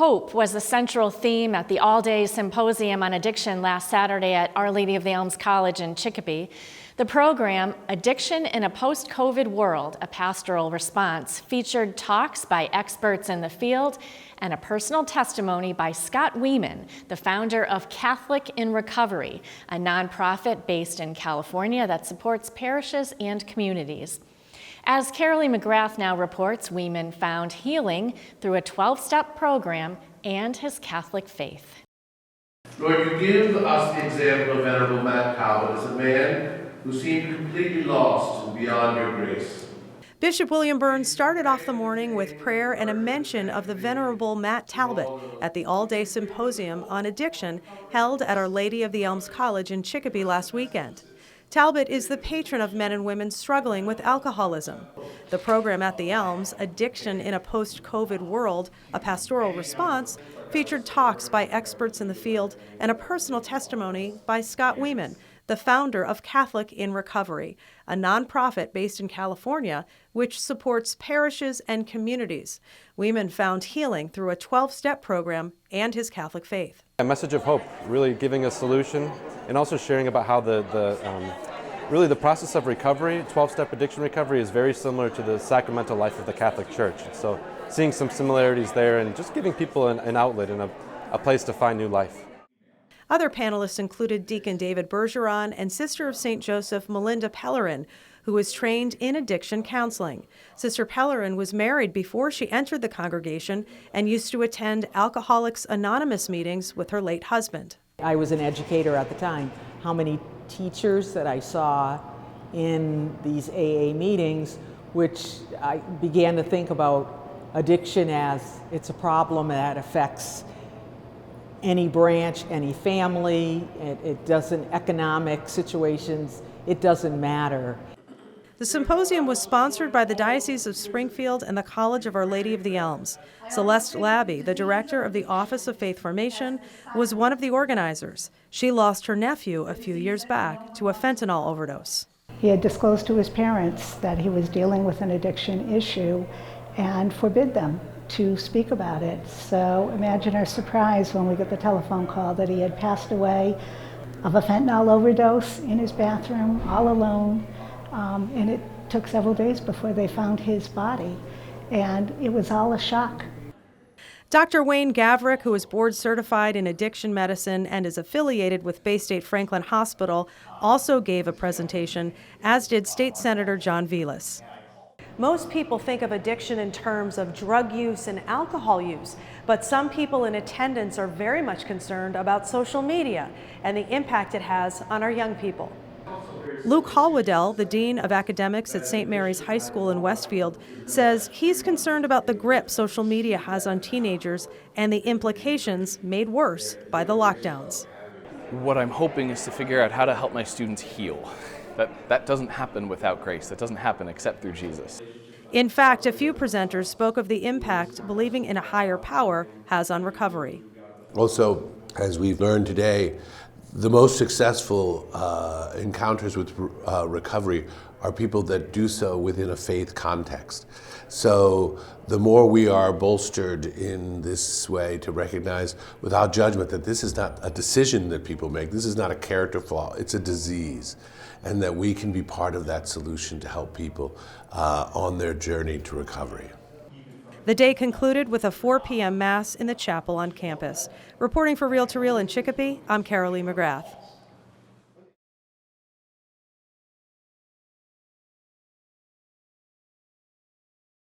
Hope was the central theme at the all-day Symposium on Addiction last Saturday at Our Lady of the Elms College in Chicopee. The program, Addiction in a Post-COVID World, a Pastoral Response, featured talks by experts in the field and a personal testimony by Scott Wieman, the founder of Catholic in Recovery, a nonprofit based in California that supports parishes and communities. As Carolee McGrath now reports, Wieman found healing through a 12-step program and his Catholic faith. Lord, you give us the example of Venerable Matt Talbot as a man who seemed completely lost and beyond your grace. Bishop William Burns started off the morning with prayer and a mention of the Venerable Matt Talbot at the all-day Symposium on Addiction held at Our Lady of the Elms College in Chicopee last weekend. Talbot is the patron of men and women struggling with alcoholism. The program at the Elms, Addiction in a Post-COVID World, a Pastoral Response, featured talks by experts in the field and a personal testimony by Scott Wieman, the founder of Catholic in Recovery, a nonprofit based in California which supports parishes and communities. Wieman found healing through a 12-step program and his Catholic faith. A message of hope, really giving a solution, and also sharing about how really the process of recovery, 12-step addiction recovery, is very similar to the sacramental life of the Catholic Church. So seeing some similarities there and just giving people an outlet and a place to find new life. Other panelists included Deacon David Bergeron and Sister of St. Joseph Melinda Pellerin, who was trained in addiction counseling. Sister Pellerin was married before she entered the congregation and used to attend Alcoholics Anonymous meetings with her late husband. I was an educator at the time. How many teachers that I saw in these AA meetings, which I began to think about addiction as it's a problem that affects any branch, any family, it doesn't, economic situations, it doesn't matter. The symposium was sponsored by the Diocese of Springfield and the College of Our Lady of the Elms. Celeste Labby, the director of the Office of Faith Formation, was one of the organizers. She lost her nephew a few years back to a fentanyl overdose. He had disclosed to his parents that he was dealing with an addiction issue and forbid them to speak about it. So imagine our surprise when we got the telephone call that he had passed away of a fentanyl overdose in his bathroom, all alone. And it took several days before they found his body. And it was all a shock. Dr. Wayne Gavrick, who is board certified in addiction medicine and is affiliated with Bay State Franklin Hospital, also gave a presentation, as did State Senator John Velas. Most people think of addiction in terms of drug use and alcohol use, but some people in attendance are very much concerned about social media and the impact it has on our young people. Luke Hallwadell, the Dean of Academics at St. Mary's High School in Westfield, says he's concerned about the grip social media has on teenagers and the implications made worse by the lockdowns. What I'm hoping is to figure out how to help my students heal. That doesn't happen without grace. That doesn't happen except through Jesus. In fact, a few presenters spoke of the impact believing in a higher power has on recovery. Also, as we've learned today, the most successful encounters with recovery are people that do so within a faith context. So the more we are bolstered in this way to recognize without judgment that this is not a decision that people make, this is not a character flaw, it's a disease, and that we can be part of that solution to help people on their journey to recovery. The day concluded with a 4 p.m. Mass in the chapel on campus. Reporting for Reel to Reel in Chicopee, I'm Carolee McGrath.